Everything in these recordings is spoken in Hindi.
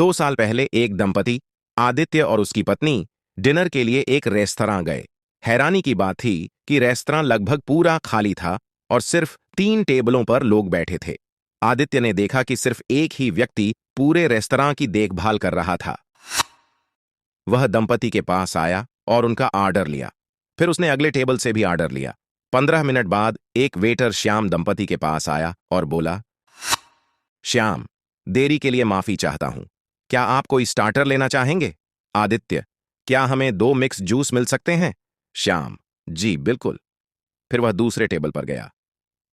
2 साल पहले एक दंपति आदित्य और उसकी पत्नी डिनर के लिए एक रेस्तरां गए। हैरानी की बात थी कि रेस्तरां लगभग पूरा खाली था और सिर्फ 3 टेबलों पर लोग बैठे थे। आदित्य ने देखा कि सिर्फ एक ही व्यक्ति पूरे रेस्तरां की देखभाल कर रहा था। वह दंपति के पास आया और उनका ऑर्डर लिया। फिर उसने अगले टेबल से भी ऑर्डर लिया। 15 मिनट बाद एक वेटर श्याम दंपति के पास आया और बोला, श्याम, देरी के लिए माफी चाहता हूं। क्या आप कोई स्टार्टर लेना चाहेंगे? आदित्य, क्या हमें 2 मिक्स जूस मिल सकते हैं? श्याम, जी बिल्कुल। फिर वह दूसरे टेबल पर गया,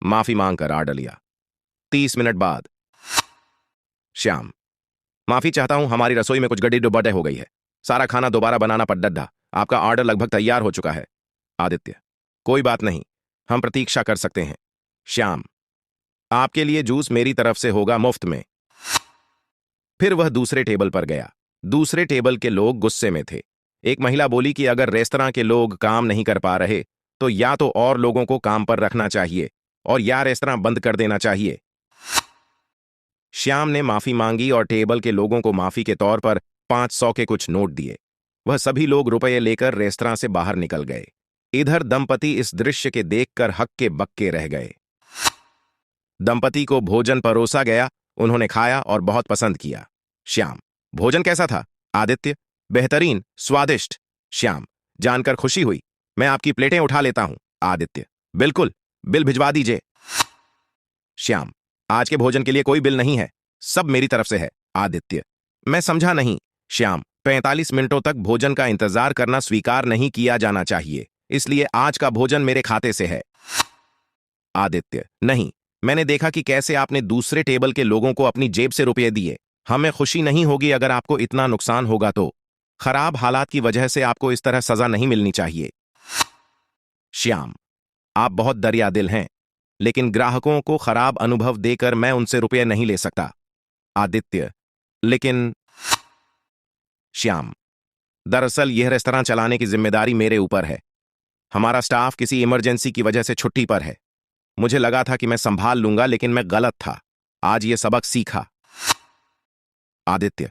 माफी मांगकर ऑर्डर लिया। 30 मिनट बाद, श्याम, माफी चाहता हूं, हमारी रसोई में कुछ गड्डी दुबड्डे हो गई है। सारा खाना दोबारा बनाना पड़डा। आपका ऑर्डर लगभग तैयार हो चुका है। आदित्य, कोई बात नहीं, हम प्रतीक्षा कर सकते हैं। श्याम, आपके लिए जूस मेरी तरफ से होगा मुफ्त में। फिर वह दूसरे टेबल पर गया। दूसरे टेबल के लोग गुस्से में थे। एक महिला बोली कि अगर रेस्तरां के लोग काम नहीं कर पा रहे तो या तो और लोगों को काम पर रखना चाहिए और या रेस्तरां बंद कर देना चाहिए। श्याम ने माफी मांगी और टेबल के लोगों को माफी के तौर पर 500 के कुछ नोट दिए। वह सभी लोग रुपये लेकर रेस्तरां से बाहर निकल गए। इधर दंपति इस दृश्य के देखकर हक्के बक्के रह गए। दंपति को भोजन परोसा गया। उन्होंने खाया और बहुत पसंद किया। श्याम, भोजन कैसा था? आदित्य, बेहतरीन, स्वादिष्ट। श्याम, जानकर खुशी हुई। मैं आपकी प्लेटें उठा लेता हूं। आदित्य, बिल्कुल, बिल भिजवा दीजिए। श्याम, आज के भोजन के लिए कोई बिल नहीं है, सब मेरी तरफ से है। आदित्य, मैं समझा नहीं। श्याम, 45 मिनटों तक भोजन का इंतजार करना स्वीकार नहीं किया जाना चाहिए, इसलिए आज का भोजन मेरे खाते से है। आदित्य, नहीं, मैंने देखा कि कैसे आपने दूसरे टेबल के लोगों को अपनी जेब से रुपये दिए। हमें खुशी नहीं होगी अगर आपको इतना नुकसान होगा तो। खराब हालात की वजह से आपको इस तरह सजा नहीं मिलनी चाहिए। श्याम, आप बहुत दरियादिल हैं, लेकिन ग्राहकों को खराब अनुभव देकर मैं उनसे रुपये नहीं ले सकता। आदित्य, लेकिन। श्याम, दरअसल यह रेस्तरां चलाने की जिम्मेदारी मेरे ऊपर है। हमारा स्टाफ किसी इमरजेंसी की वजह से छुट्टी पर है। मुझे लगा था कि मैं संभाल लूंगा, लेकिन मैं गलत था। आज यह सबक सीखा। आदित्य,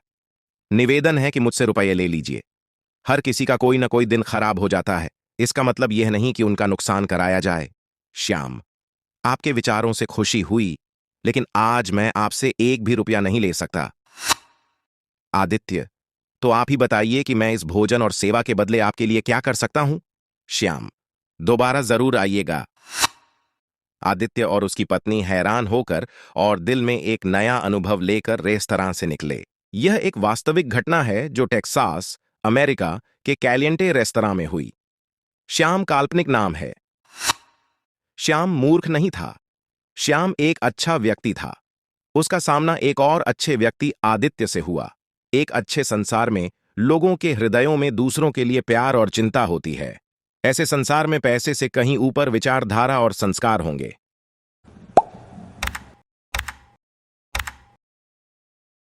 निवेदन है कि मुझसे रुपये ले लीजिए। हर किसी का कोई ना कोई दिन खराब हो जाता है, इसका मतलब यह नहीं कि उनका नुकसान कराया जाए। श्याम, आपके विचारों से खुशी हुई, लेकिन आज मैं आपसे एक भी रुपया नहीं ले सकता। आदित्य, तो आप ही बताइए कि मैं इस भोजन और सेवा के बदले आपके लिए क्या कर सकता हूं? श्याम, दोबारा जरूर आइएगा। आदित्य और उसकी पत्नी हैरान होकर और दिल में एक नया अनुभव लेकर रेस्तरां से निकले। यह एक वास्तविक घटना है जो टेक्सास, अमेरिका के कैलिएंटे रेस्तरां में हुई। श्याम काल्पनिक नाम है। श्याम मूर्ख नहीं था। श्याम एक अच्छा व्यक्ति था। उसका सामना एक और अच्छे व्यक्ति आदित्य से हुआ। एक अच्छे संसार में लोगों के हृदयों में दूसरों के लिए प्यार और चिंता होती है। ऐसे संसार में पैसे से कहीं ऊपर विचारधारा और संस्कार होंगे।